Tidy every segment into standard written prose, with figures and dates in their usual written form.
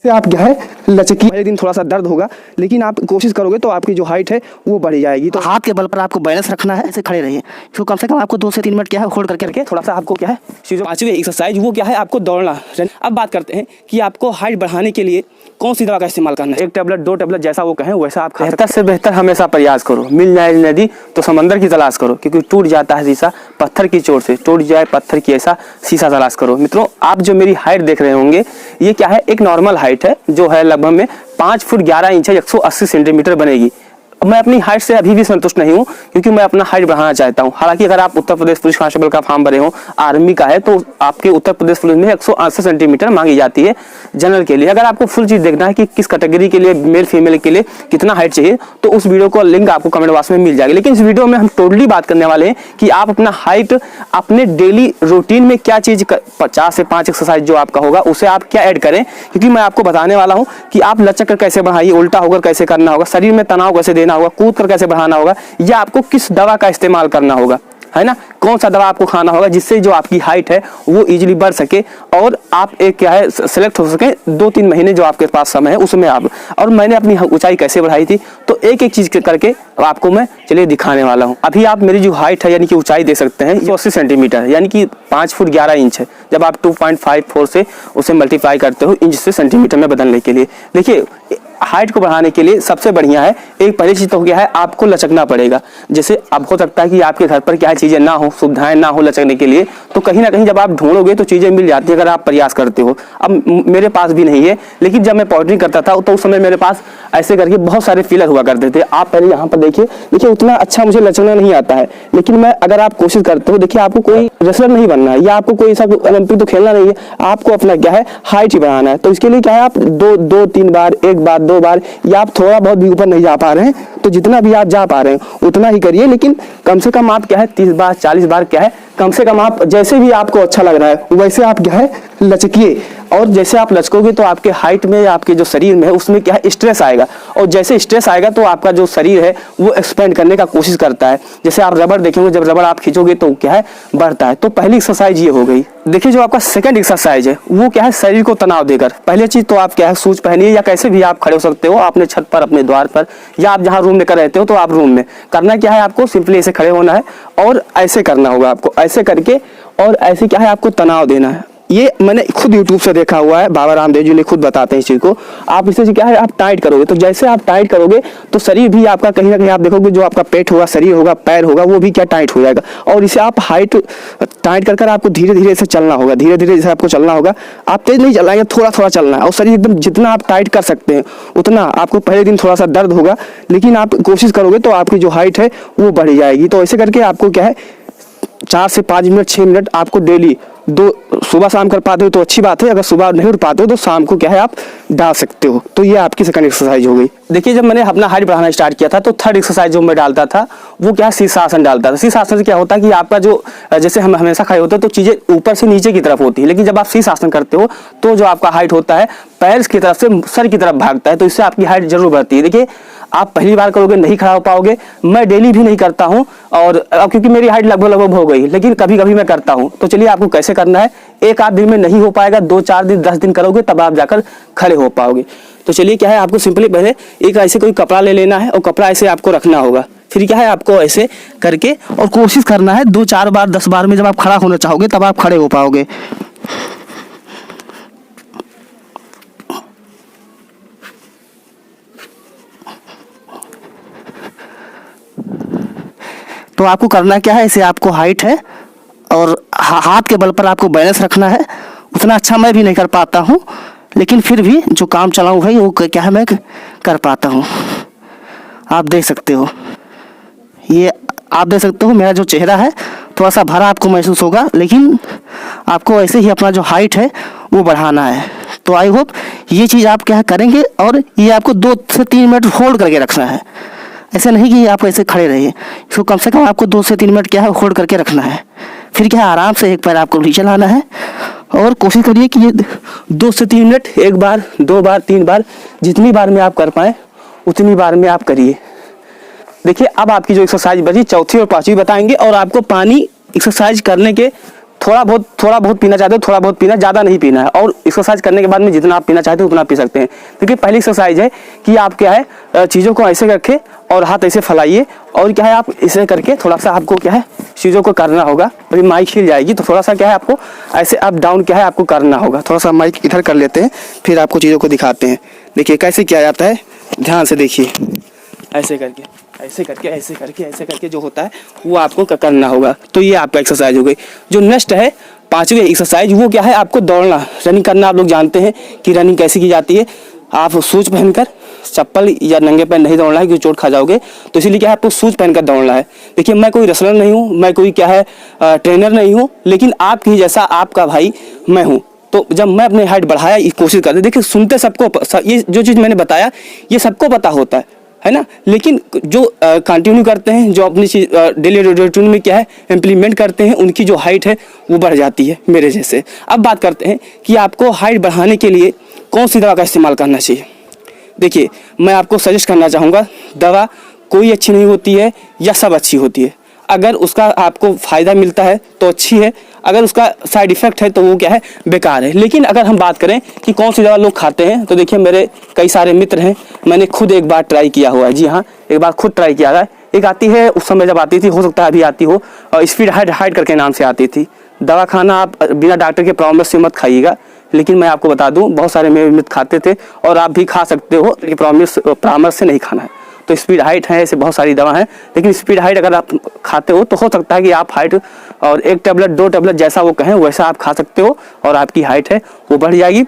से आप क्या है लचकी। पहले दिन थोड़ा सा दर्द होगा, लेकिन आप कोशिश करोगे तो आपकी जो हाइट है वो बढ़ जाएगी। तो हाथ के बल पर आपको बैलेंस रखना है, ऐसे खड़े रहिए। तो कम से कम आपको 2 से 3 मिनट क्या है होल्ड करके थोड़ा सा आपको क्या है पांचवी एक्सरसाइज वो क्या है आपको दौड़ना। अब बात करते हैं कि आपको हाइट बढ़ाने के लिए कौन सी दवा का इस्तेमाल करना है। 1 टैबलेट 2 टैबलेट जैसा वो कहें वैसा आप बेहतर से बेहतर हमेशा प्रयास करो। मिल जाए नदी तो समंदर की तलाश करो, क्योंकि टूट जाता है शीशा पत्थर की चोट से, टूट जाए पत्थर की ऐसा शीशा तलाश करो। मित्रों, आप जो मेरी हाइट देख रहे होंगे ये क्या है, एक नॉर्मल हाइट है जो है लगभग में 5 फुट 11 इंच 180 सेंटीमीटर बनेगी। मैं अपनी हाइट से अभी भी संतुष्ट नहीं हूं, क्योंकि मैं अपना हाइट बढ़ाना चाहता हूं। हालांकि अगर आप उत्तर प्रदेश पुलिस कांस्टेबल का फॉर्म भरे हो, आर्मी का है, तो आपके उत्तर प्रदेश पुलिस में 180 सेंटीमीटर मांगी जाती है जनरल के लिए। अगर आपको फुल चीज देखना है कि किस कैटेगरी के लिए मेल फीमेल के लिए कितना हाइट चाहिए, तो उस वीडियो को लिंक आपको कमेंट बॉक्स में मिल जाएगी। लेकिन इस वीडियो में हम टोटली बात करने वाले हैं कि आप अपना हाइट अपने डेली रूटीन में क्या चीज 4 से 5 एक्सरसाइज जो आपका होगा उसे आप क्या ऐड करें, क्योंकि मैं आपको बताने वाला हूं कि आप लचक कर कैसे बढ़ाइए, उल्टा होकर कैसे करना होगा, शरीर में तनाव कैसे देना होगा, कूद कर कैसे बढ़ाना होगा, या आपको किस दवा का इस्तेमाल करना होगा, है ना, कौन सा दवा आपको खाना होगा जिससे जो आपकी हाइट है वो इजीली बढ़ सके और आप एक क्या है सेलेक्ट हो सके। 2-3 महीने जो आपके पास समय है उसमें आप, और मैंने अपनी ऊंचाई कैसे बढ़ाई थी तो एक एक चीज करके आपको मैं चलिए दिखाने वाला हूं। अभी आप मेरी जो हाइट है यानी कि ऊंचाई देख सकते हैं 80 सेंटीमीटर यानी कि 5 फुट 11 इंच है। जब आप 2.54 से उसे मल्टीप्लाई करते हो इंच से सेंटीमीटर में बदलने के लिए, देखिए हाइट को बढ़ाने के लिए सबसे बढ़िया है, एक पहली चीज तो क्या है आपको लचकना पड़ेगा। जैसे अब हो सकता है कि आपके घर पर क्या चीजें ना हो, सुविधाएं ना हो लचकने के लिए, तो कहीं ना कहीं जब आप ढूंढोगे तो चीजें मिल जाती है अगर आप प्रयास करते हो। अब मेरे पास भी नहीं है, लेकिन जब मैं पाउडरिंग करता था तो उस समय मेरे पास ऐसे करके बहुत सारे फिलर हुआ करते थे। आप पहले यहाँ पर देखिए उतना अच्छा मुझे लचकना नहीं आता है, लेकिन मैं अगर आप कोशिश करते हो, देखिए आपको कोई रेसलर नहीं बनना है या आपको कोई ऐसा ओलंपिक तो खेलना नहीं है, आपको अपना क्या है हाइट ही बढ़ाना है। तो इसके लिए क्या है आप 2-3 बार, 1 बार 2 बार, या आप थोड़ा बहुत भी ऊपर नहीं जा पा रहे हैं तो जितना भी आप जा पा रहे हैं उतना ही करिए। लेकिन कम से कम आप क्या है 30 बार 40 बार क्या है कम से कम आप जैसे भी आपको अच्छा लग रहा है वैसे आप क्या है लचकिए। और जैसे आप लचकोगे तो आपके हाइट में, आपके जो शरीर में है उसमें क्या है स्ट्रेस आएगा, और जैसे स्ट्रेस आएगा तो आपका जो शरीर है वो एक्सपेंड करने का कोशिश करता है। जैसे आप रबड़ देखेंगे, जब रबड़ आप खींचोगे तो क्या है बढ़ता है। तो पहली एक्सरसाइज ये हो गई। देखिए जो आपका सेकंड एक्सरसाइज है वो क्या है शरीर को तनाव देकर। पहले चीज तो आप क्या है शूज पहनिए या कैसे भी आप खड़े हो सकते हो, अपने छत पर, अपने द्वार पर, या आप जहाँ रूम में कर रहते हो तो आप रूम में करना क्या है आपको सिंपली ऐसे खड़े होना है और ऐसे करना होगा आपको, ऐसे करके और ऐसे क्या है आपको तनाव देना है। ये मैंने खुद YouTube से देखा हुआ है, बाबा रामदेव जी ने खुद बताते हैं इस चीज को। आप इसे क्या है आप टाइट करोगे, तो जैसे आप टाइट करोगे तो शरीर भी आपका कहीं ना कहीं आप देखोगे जो आपका पेट होगा, शरीर होगा, पैर होगा, वो भी क्या टाइट हो जाएगा। और इसे आप हाइट टाइट कर आपको धीरे धीरे से चलना होगा, धीरे धीरे जैसे आपको चलना होगा। आप तेज नहीं चलाएंगे, थोड़ा थोड़ा चलना है, और शरीर एकदम जितना आप टाइट कर सकते हैं उतना। आपको पहले दिन थोड़ा सा दर्द होगा, लेकिन आप कोशिश करोगे तो आपकी जो हाइट है वो बढ़ जाएगी। तो ऐसे करके आपको क्या है 4 से 5 मिनट 6 मिनट आपको डेली सुबह शाम कर पाते हो तो अच्छी बात है, अगर सुबह नहीं उठ पाते हो तो शाम को क्या है आप डाल सकते हो। तो ये आपकी सेकंड एक्सरसाइज हो गई। देखिए जब मैंने अपना हाइट बढ़ाना स्टार्ट किया था तो थर्ड एक्सरसाइज जो मैं डालता था वो क्या शीर्षासन डालता था। शीर्षासन से क्या होता है कि आपका जो जैसे हम हमेशा खड़े होते हैं तो चीजें ऊपर से नीचे की तरफ होती है, लेकिन जब आप शीर्षासन करते हो तो जो आपका हाइट होता है पैर की तरफ से सर की तरफ भागता है, तो इससे आपकी हाइट जरूर बढ़ती है। देखिए आप पहली बार करोगे नहीं खड़ा हो पाओगे, मैं डेली भी नहीं करता हूं, और क्योंकि मेरी हाइट लगभग हो गई, लेकिन कभी कभी मैं करता हूं। तो चलिए आपको कैसे करना है, एक आध दिन में नहीं हो पाएगा, 2-4 दिन 10 दिन करोगे तब आप जाकर खड़े हो पाओगे। तो चलिए क्या है आपको सिंपली पहले एक ऐसे कोई कपड़ा ले लेना है और कपड़ा ऐसे आपको रखना होगा। फिर क्या है आपको ऐसे करके और कोशिश करना है 2-4 बार 10 बार में जब आप खड़ा होना चाहोगे तब आप खड़े हो पाओगे। तो आपको करना क्या है, ऐसे आपको हाइट है और हाथ के बल पर आपको बैलेंस रखना है। उतना अच्छा मैं भी नहीं कर पाता हूँ, लेकिन फिर भी जो काम चलाऊँ भाई वो क्या है मैं कर पाता हूँ। आप देख सकते हो, ये आप देख सकते हो मेरा जो चेहरा है थोड़ा सा भरा आपको महसूस होगा, लेकिन आपको ऐसे ही अपना जो हाइट है वो बढ़ाना है। तो आई होप ये चीज़ आप क्या करेंगे, और ये आपको 2 से 3 मिनट होल्ड करके रखना है। ऐसे नहीं कि आप ऐसे खड़े रहिए, इसको कम से कम आपको 2 से 3 मिनट क्या है होल्ड करके रखना है। फिर क्या है आराम से एक पैर आपको नीचे लाना है और कोशिश करिए कि ये 2 से 3 मिनट 1 बार 2 बार 3 बार जितनी बार में आप कर पाएँ उतनी बार में आप करिए। देखिए अब आपकी जो एक्सरसाइज बची चौथी और पांचवी बताएंगे, और आपको पानी एक्सरसाइज करने के थोड़ा बहुत पीना चाहते हो, थोड़ा बहुत पीना, ज़्यादा नहीं पीना है। और एक्सरसाइज करने के बाद में जितना आप पीना चाहते हो उतना पी सकते हैं। देखिए पहली एक्सरसाइज है कि आप क्या है चीज़ों को ऐसे रखें और हाथ ऐसे फैलाइए, और क्या है आप इसे करके थोड़ा सा आपको क्या है चीज़ों को करना होगा। अभी माइक हिल जाएगी तो थोड़ा सा क्या है आपको ऐसे अप डाउन क्या है आपको करना होगा। थोड़ा सा माइक इधर कर लेते हैं, फिर आपको चीज़ों को दिखाते हैं। देखिए कैसे किया जाता है, ध्यान से देखिए। ऐसे करके ऐसे करके ऐसे करके ऐसे करके जो होता है वो आपको करना होगा। तो ये आपका एक्सरसाइज हो गई। जो नेक्स्ट है 5वीं एक्सरसाइज, वो क्या है आपको दौड़ना, रनिंग करना। आप लोग जानते हैं कि रनिंग कैसे की जाती है। आप शूज पहनकर, चप्पल या नंगे पैर नहीं दौड़ना है क्योंकि चोट खा जाओगे, तो इसीलिए क्या है आपको शूज पहनकर दौड़ना है। देखिए मैं कोई रेसलर नहीं हूँ, मैं कोई क्या है ट्रेनर नहीं हूँ, लेकिन आपकी जैसा आपका भाई मैं हूँ। तो जब मैं अपनी हाइट बढ़ाया ये कोशिश करते, देखिए सुनते सबको ये जो चीज़ मैंने बताया ये सबको पता होता है ना, लेकिन जो कंटिन्यू करते हैं, जो अपनी चीज डेली रूटीन में क्या है इम्प्लीमेंट करते हैं, उनकी जो हाइट है वो बढ़ जाती है मेरे जैसे। अब बात करते हैं कि आपको हाइट बढ़ाने के लिए कौन सी दवा का इस्तेमाल करना चाहिए। देखिए मैं आपको सजेस्ट करना चाहूँगा, दवा कोई अच्छी नहीं होती है या सब अच्छी होती है। अगर उसका आपको फ़ायदा मिलता है तो अच्छी है, अगर उसका साइड इफ़ेक्ट है तो वो क्या है बेकार है। लेकिन अगर हम बात करें कि कौन सी दवा लोग खाते हैं, तो देखिए मेरे कई सारे मित्र हैं, मैंने खुद एक बार ट्राई किया हुआ है। जी हाँ, एक बार खुद ट्राई किया है। एक आती है, उस समय जब आती थी, हो सकता है अभी आती हो, और स्पीड हाइट करके नाम से आती थी। दवा खाना आप बिना डॉक्टर के परामर्श से मत खाइएगा, लेकिन मैं आपको बता दूं बहुत सारे मेरे मित्र खाते थे और आप भी खा सकते हो, लेकिन परामर्श से नहीं खाना है। तो स्पीड हाइट है, ऐसे बहुत सारी दवा है, लेकिन स्पीड हाइट अगर आप खाते हो तो हो सकता है कि आप हाइट और 1 टैबलेट 2 टैबलेट जैसा वो कहें वैसा आप खा सकते हो और आपकी हाइट है वो बढ़ जाएगी।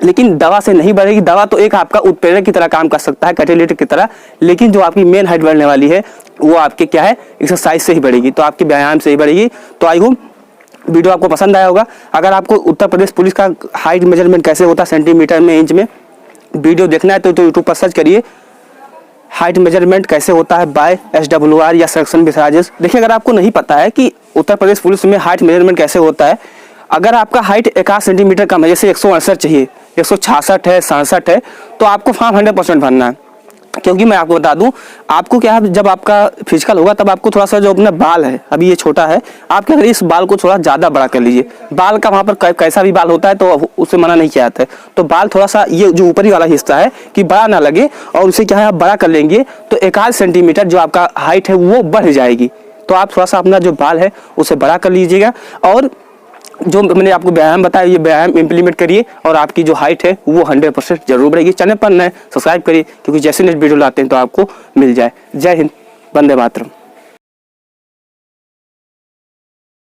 लेकिन दवा से नहीं बढ़ेगी। दवा तो एक आपका उत्प्रेरक की तरह काम कर सकता है, कैटेलिस्ट की तरह, लेकिन जो आपकी मेन हाइट बढ़ने वाली है वो आपके क्या है एक्सरसाइज से ही बढ़ेगी, तो आपके व्यायाम से ही बढ़ेगी। तो आई होप वीडियो आपको पसंद आया होगा। अगर आपको उत्तर प्रदेश पुलिस का हाइट मेजरमेंट कैसे होता है सेंटीमीटर में, इंच में वीडियो देखना है तो यूट्यूब पर सर्च करिए हाइट मेजरमेंट कैसे होता है बाय SWR या सेक्शन विथ राजेश। देखिए अगर आपको नहीं पता है कि उत्तर प्रदेश पुलिस में हाइट मेजरमेंट कैसे होता है, अगर आपका हाइट 1 सेंटीमीटर कम है, जैसे 168 चाहिए, 166 है, 67 है, तो आपको फॉर्म 100% भरना है। क्योंकि मैं आपको बता दूं, आपको क्या है जब आपका फिजिकल होगा तब आपको थोड़ा सा जो अपना बाल है, अभी ये छोटा है, आप क्या करिए इस बाल को थोड़ा ज़्यादा बड़ा कर लीजिए। बाल का वहाँ पर कैसा भी बाल होता है तो उसे मना नहीं किया जाता है, तो बाल थोड़ा सा ये जो ऊपरी वाला हिस्सा है कि बड़ा ना लगे, और उसे क्या है आप बड़ा कर लेंगे तो 1 सेंटीमीटर जो आपका हाइट है वो बढ़ जाएगी। तो आप थोड़ा सा अपना जो बाल है उसे बड़ा कर लीजिएगा, और जो मैंने आपको व्यायाम बताया ये व्यायाम इंप्लीमेंट करिए और आपकी जो हाइट है वो 100% जरूर बढ़ेगी। चैनल पर नए सब्सक्राइब करिए, क्योंकि जैसे नेक्स्ट वीडियो लाते हैं तो आपको मिल जाए। जय हिंद, वंदे मातरम।